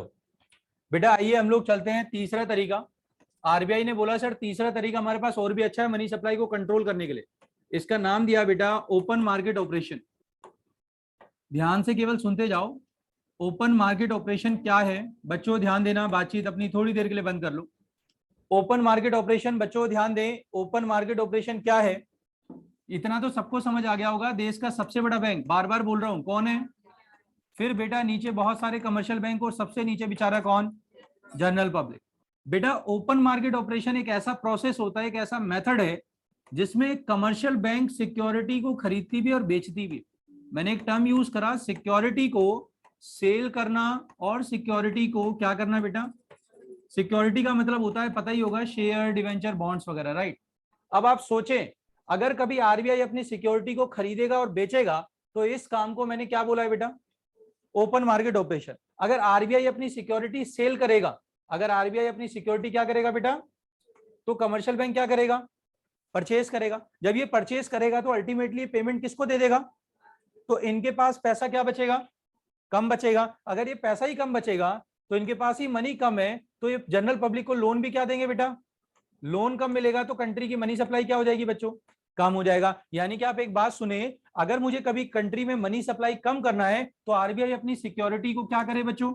बेटा आइए हम लोग चलते हैं तीसरा तरीका। आरबीआई ने बोला सर तीसरा तरीका हमारे पास और भी अच्छा है मनी सप्लाई को कंट्रोल करने के लिए, इसका नाम दिया बेटा ओपन मार्केट ऑपरेशन। ध्यान से केवल सुनते जाओ, ओपन मार्केट ऑपरेशन क्या है बच्चों, ध्यान देना, बातचीत अपनी थोड़ी देर के लिए बंद कर लो। ओपन मार्केट ऑपरेशन बच्चों ध्यान दें, ओपन मार्केट ऑपरेशन क्या है? इतना तो सबको समझ आ गया होगा, देश का सबसे बड़ा बैंक, बार बार बोल रहा हूं, कौन है? फिर बेटा नीचे बहुत सारे कमर्शियल बैंक और सबसे नीचे बेचारा कौन? General public. बेटा ओपन मार्केट ऑपरेशन एक ऐसा प्रोसेस होता है, एक ऐसा मेथड है जिसमें कमर्शियल बैंक सिक्योरिटी को खरीदती भी और बेचती भी। मैंने एक टर्म यूज करा, सिक्योरिटी को सेल करना और सिक्योरिटी को क्या करना बेटा? सिक्योरिटी का मतलब होता है पता ही होगा, शेयर, डिवेंचर, बॉन्ड्स वगैरह, राइट। अब आप सोचें अगर कभी आरबीआई अपनी सिक्योरिटी को खरीदेगा और बेचेगा तो इस काम को मैंने क्या बोला है बेटा? Open market operation. अगर आरबीआई अपनी सिक्योरिटी सेल करेगा, अगर आरबीआई अपनी सिक्योरिटी क्या करेगा बेटा? तो कमर्शियल बैंक क्या करेगा? परचेज करेगा। जब ये परचेज करेगा तो अल्टीमेटली पेमेंट किसको दे देगा? तो इनके पास पैसा क्या बचेगा? कम बचेगा। अगर ये पैसा ही कम बचेगा तो इनके पास ही मनी कम है, तो ये जनरल पब्लिक को लोन भी क्या देंगे बेटा? लोन कम मिलेगा तो कंट्री की मनी सप्लाई क्या हो जाएगी बच्चों? कम हो जाएगा। यानी कि आप एक बात सुने, अगर मुझे कभी कंट्री में मनी सप्लाई कम करना है तो आरबीआई अपनी सिक्योरिटी को क्या करे बच्चों,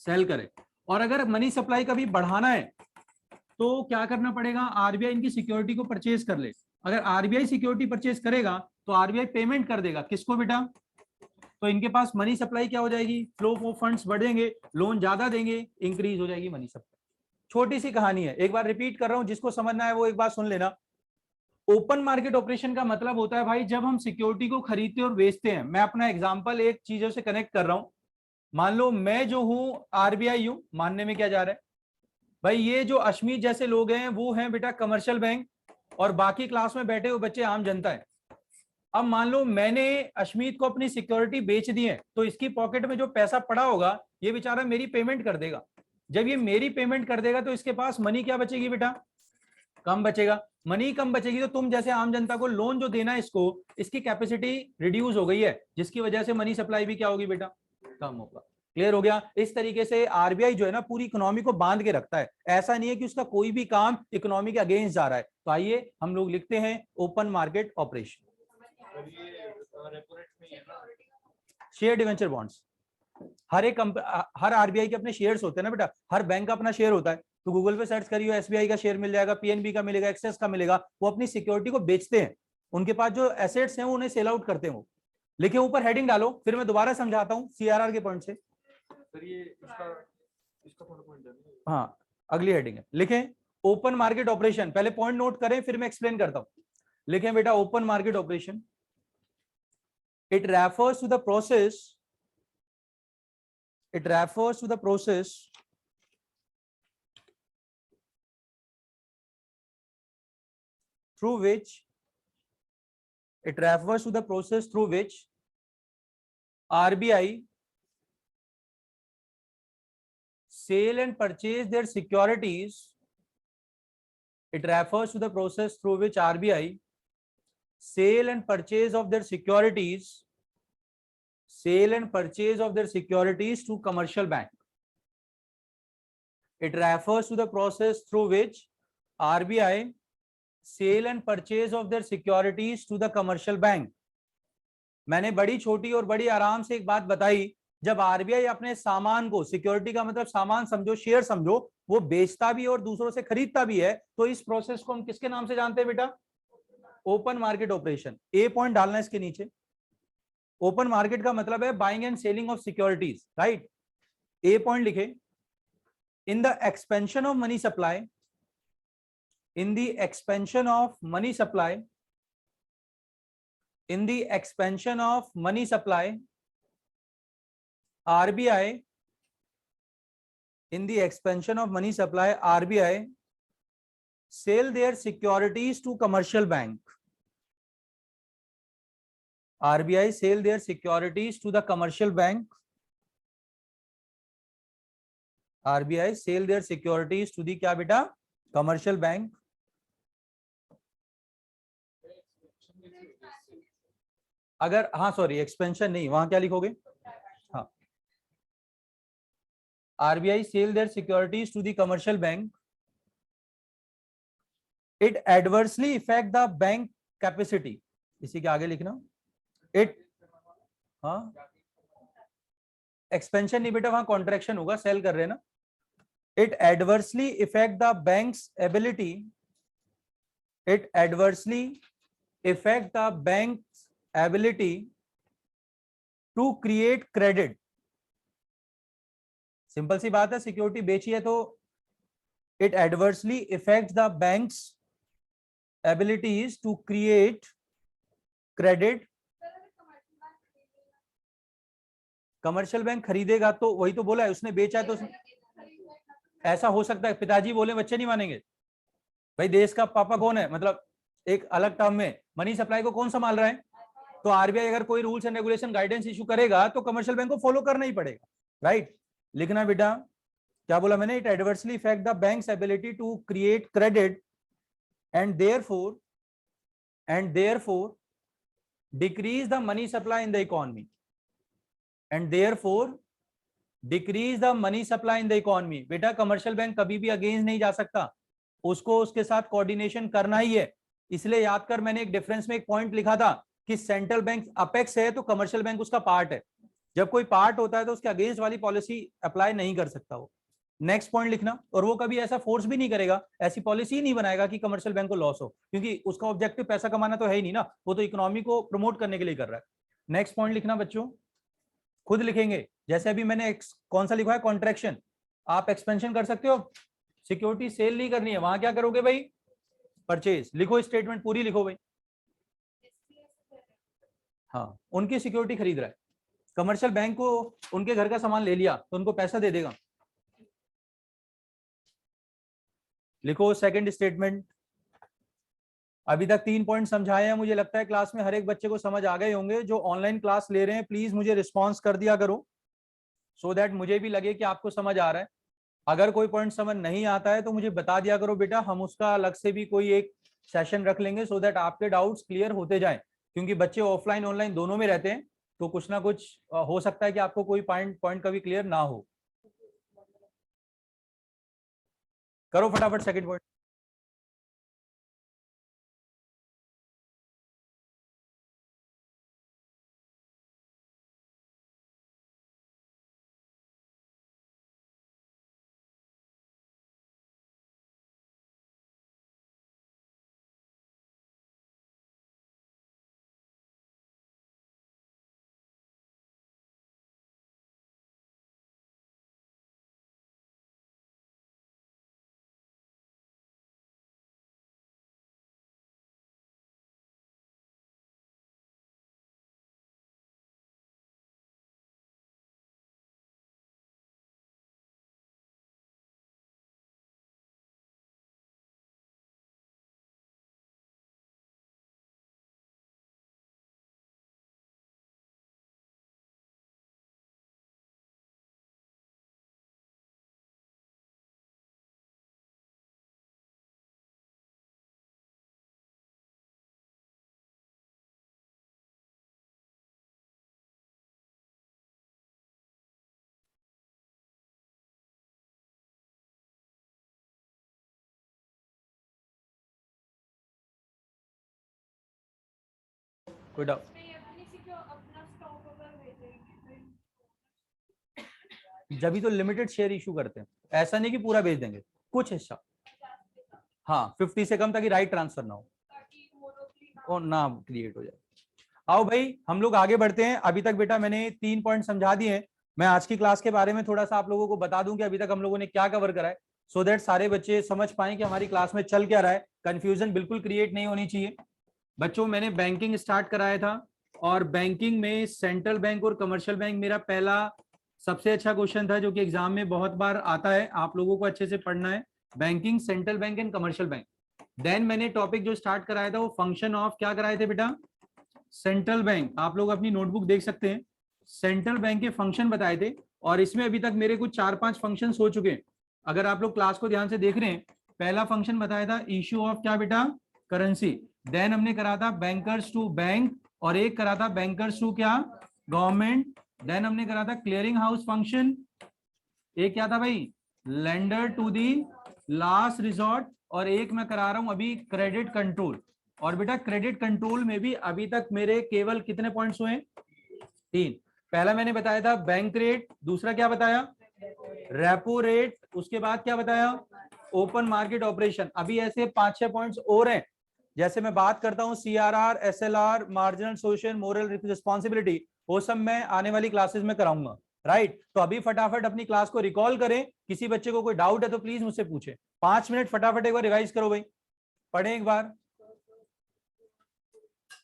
सेल करे। और अगर मनी सप्लाई कभी बढ़ाना है तो क्या करना पड़ेगा, आरबीआई इनकी सिक्योरिटी को परचेज कर ले। अगर आरबीआई सिक्योरिटी परचेज करेगा तो आरबीआई पेमेंट कर देगा किसको बेटा, तो इनके पास मनी सप्लाई क्या हो जाएगी, फ्लो ऑफ फंड्स बढ़ेंगे, लोन ज्यादा देंगे, इंक्रीज हो जाएगी मनी सप्लाई। छोटी सी कहानी है, एक बार रिपीट कर रहा हूं, जिसको समझना है वो एक बार सुन लेना। ओपन मार्केट ऑपरेशन का मतलब होता है भाई जब हम सिक्योरिटी को खरीदते और बेचते हैं। मैं अपना एग्जांपल एक चीजों से कनेक्ट कर रहा हूं। मान लो मैं जो हूं आरबीआई हूं, मानने में क्या जा रहा है भाई, ये जो अश्मीत जैसे लोग हैं वो हैं बेटा कमर्शियल बैंक, और बाकी क्लास में बैठे हुए बच्चे आम जनता है। अब मान लो मैंने अश्मीत को अपनी सिक्योरिटी बेच दी है, तो इसकी पॉकेट में जो पैसा पड़ा होगा ये बेचारा मेरी पेमेंट कर देगा। जब ये मेरी पेमेंट कर देगा तो इसके पास मनी क्या बचेगी बेटा, कम बचेगा। मनी कम बचेगी तो तुम जैसे आम जनता को लोन जो देना है इसको, इसकी कैपेसिटी रिड्यूस हो गई है, जिसकी वजह से मनी सप्लाई भी क्या होगी बेटा, कम होगा। क्लियर हो गया। इस तरीके से आरबीआई जो है ना पूरी इकोनॉमी को बांध के रखता है, ऐसा नहीं है कि उसका कोई भी काम इकोनॉमी के अगेंस्ट जा रहा है। तो आइए हम लोग लिखते हैं open market operation. Share debenture bonds, हर आरबीआई के अपने शेयर्स होते हैं ना बेटा, हर बैंक का अपना शेयर होता है। तो गूगल पे सर्च करिए, एसबीआई का शेयर मिल जाएगा, पीएनबी का मिलेगा, एक्सेस का मिलेगा। वो अपनी सिक्योरिटी को बेचते हैं, उनके पास जो एसेट्स हैं उन्हें सेल आउट करते हैं। वो लिखे ऊपर हेडिंग डालो, फिर मैं दोबारा समझाता हूँ सीआरआर के पॉइंट से। हाँ अगली हेडिंग है, लिखें ओपन मार्केट ऑपरेशन। पहले पॉइंट नोट करें फिर मैं एक्सप्लेन करता हूं। लिखें बेटा open market operation, it refers to the process, it refers to the process through which RBI sell and purchase their securities. It refers to the process through which RBI sale and purchase of their securities to commercial bank. It refers to the process through which RBI sale and purchase of their securities to the commercial bank. मैंने बड़ी छोटी और बड़ी आराम से एक बात बताई, जब आरबीआई अपने सामान को, सिक्योरिटी का मतलब सामान समझो, शेयर समझो, वो बेचता भी और दूसरों से खरीदता भी है, तो इस प्रोसेस को हम किसके नाम से जानते हैं बेटा, open market operation. A point डालना इसके नीचे। ओपन मार्केट का मतलब है buying and selling of securities, right. A point लिखे, in the expansion of money supply, in the expansion of money supply, RBI, in the expansion of money supply, RBI sell their securities to commercial bank. RBI sell their securities to the commercial bank. RBI sell their securities to the क्या बेटा, commercial bank. अगर हाँ sorry expansion नहीं, वहां क्या लिखोगे, हाँ RBI sell their securities to the commercial bank. It adversely affect the bank capacity. इसी के आगे लिखना, it, हाँ एक्सपेंशन नहीं बेटा, वहां कॉन्ट्रैक्शन होगा, सेल कर रहे हैं ना। It adversely affect the bank's ability. It adversely affect the bank's ability to create credit. Simple सी बात है, सिक्योरिटी बेची है तो it adversely affects the bank's abilities to create credit. Commercial bank खरीदेगा तो वही तो बोला है, उसने बेचा है तो ऐसा हो सकता है पिताजी बोले बच्चे नहीं मानेंगे। भाई देश का पापा कौन है, मतलब एक अलग टर्म में मनी सप्लाई को कौन संभाल रहा है, तो आरबीआई अगर कोई rules and regulation guidance issue करेगा तो कमर्शियल बैंक को फॉलो करना ही पड़ेगा, राइट। लिखना बेटा, क्या बोला मैंने, it adversely effect the bank's ability to create credit and therefore decrease the money supply in the economy, and therefore decrease the money supply in the economy. बेटा commercial bank कभी भी अगेंस्ट नहीं जा सकता, उसको उसके साथ कोऑर्डिनेशन करना ही है। इसलिए याद कर, मैंने एक डिफरेंस में एक पॉइंट लिखा था कि सेंट्रल बैंक अपेक्स है तो कमर्शियल बैंक उसका पार्ट है। जब कोई पार्ट होता है तो उसके अगेंस्ट वाली पॉलिसी अप्लाई नहीं कर सकता वो। नेक्स्ट पॉइंट लिखना, और वो कभी ऐसा फोर्स भी नहीं करेगा, ऐसी पॉलिसी नहीं बनाएगा कि कमर्शियल बैंक को लॉस हो, क्योंकि उसका ऑब्जेक्टिव पैसा कमाना तो है ही नहीं ना, वो तो इकोनॉमी को प्रमोट करने के लिए कर रहा है। नेक्स्ट पॉइंट लिखना बच्चों, खुद लिखेंगे। जैसे अभी मैंने कौन सा लिखा है, कॉन्ट्रैक्शन, आप एक्सपेंशन कर सकते हो, सिक्योरिटी सेल नहीं करनी है, वहां क्या करोगे भाई, परचेज। लिखो स्टेटमेंट पूरी लिखो भाई। हाँ, उनकी सिक्योरिटी खरीद रहा है, कमर्शियल बैंक को उनके घर का सामान ले लिया तो उनको पैसा दे देगा। लिखो सेकंड स्टेटमेंट। अभी तक 3 पॉइंट समझाए हैं, मुझे लगता है क्लास में हर एक बच्चे को समझ आ गए होंगे। जो ऑनलाइन क्लास ले रहे हैं प्लीज मुझे रिस्पॉन्स कर दिया करो, सो दैट मुझे भी लगे कि आपको समझ आ रहा है। अगर कोई पॉइंट समझ नहीं आता है तो मुझे बता दिया करो बेटा, हम उसका अलग से भी कोई एक सेशन रख लेंगे, सो दैट आपके डाउट्स क्लियर होते जाएं। क्योंकि बच्चे ऑफलाइन ऑनलाइन दोनों में रहते हैं, तो कुछ ना कुछ हो सकता है कि आपको कोई पॉइंट कभी क्लियर ना हो। करो फटाफट सेकंड पॉइंट। कोई डाउट? जब भी तो लिमिटेड शेयर इशू करते हैं, ऐसा नहीं कि पूरा बेच देंगे, कुछ हिस्सा। हाँ, 50 से कम ताकि राइट ट्रांसफर ना हो और ना क्रिएट हो जाए। आओ भाई हम लोग आगे बढ़ते हैं। अभी तक बेटा मैंने 3 पॉइंट समझा दिए हैं। मैं आज की क्लास के बारे में थोड़ा सा आप लोगों को बता दूं कि अभी तक हम लोगों ने क्या कवर करा है, सो दैट सारे बच्चे समझ पाए कि हमारी क्लास में चल क्या रहा है। कंफ्यूजन बिल्कुल क्रिएट नहीं होनी चाहिए। बच्चों मैंने बैंकिंग स्टार्ट कराया था, और बैंकिंग में सेंट्रल बैंक और कमर्शियल बैंक मेरा पहला सबसे अच्छा क्वेश्चन था, जो कि एग्जाम में बहुत बार आता है, आप लोगों को अच्छे से पढ़ना है। Banking, central bank and commercial bank. Then मैंने टॉपिक जो स्टार्ट कराया था वो फंक्शन ऑफ क्या कराए थे बेटा, सेंट्रल बैंक। आप लोग अपनी नोटबुक देख सकते हैं, सेंट्रल बैंक के फंक्शन बताए थे, और इसमें अभी तक मेरे कुछ 4-5 फंक्शन हो चुके हैं। अगर आप लोग क्लास को ध्यान से देख रहे हैं, पहला फंक्शन बताया था इश्यू ऑफ क्या बेटा, करेंसी। देन हमने करा था बैंकर्स टू बैंक, और एक करा था बैंकर्स टू क्या, गवर्नमेंट। देन हमने करा था क्लियरिंग हाउस फंक्शन। एक क्या था भाई, lender to the last resort. और एक मैं करा रहा हूं अभी क्रेडिट कंट्रोल। और बेटा क्रेडिट कंट्रोल में भी अभी तक मेरे केवल कितने पॉइंट्स हुए, 3। पहला मैंने बताया था बैंक रेट, दूसरा क्या बताया, रेपो रेट, उसके बाद क्या बताया, ओपन मार्केट ऑपरेशन। अभी ऐसे 5-6 पॉइंट्स और हैं। जैसे मैं बात करता हूं CRR, SLR, marginal social moral responsibility, वो सब मैं आने वाली क्लासेस में कराऊंगा। राइट, तो अभी फटाफट अपनी क्लास को रिकॉल करें। किसी बच्चे को कोई डाउट है तो प्लीज मुझसे पूछे। 5 मिनट फटाफट एक बार रिवाइज करो भाई, पढ़े एक बार।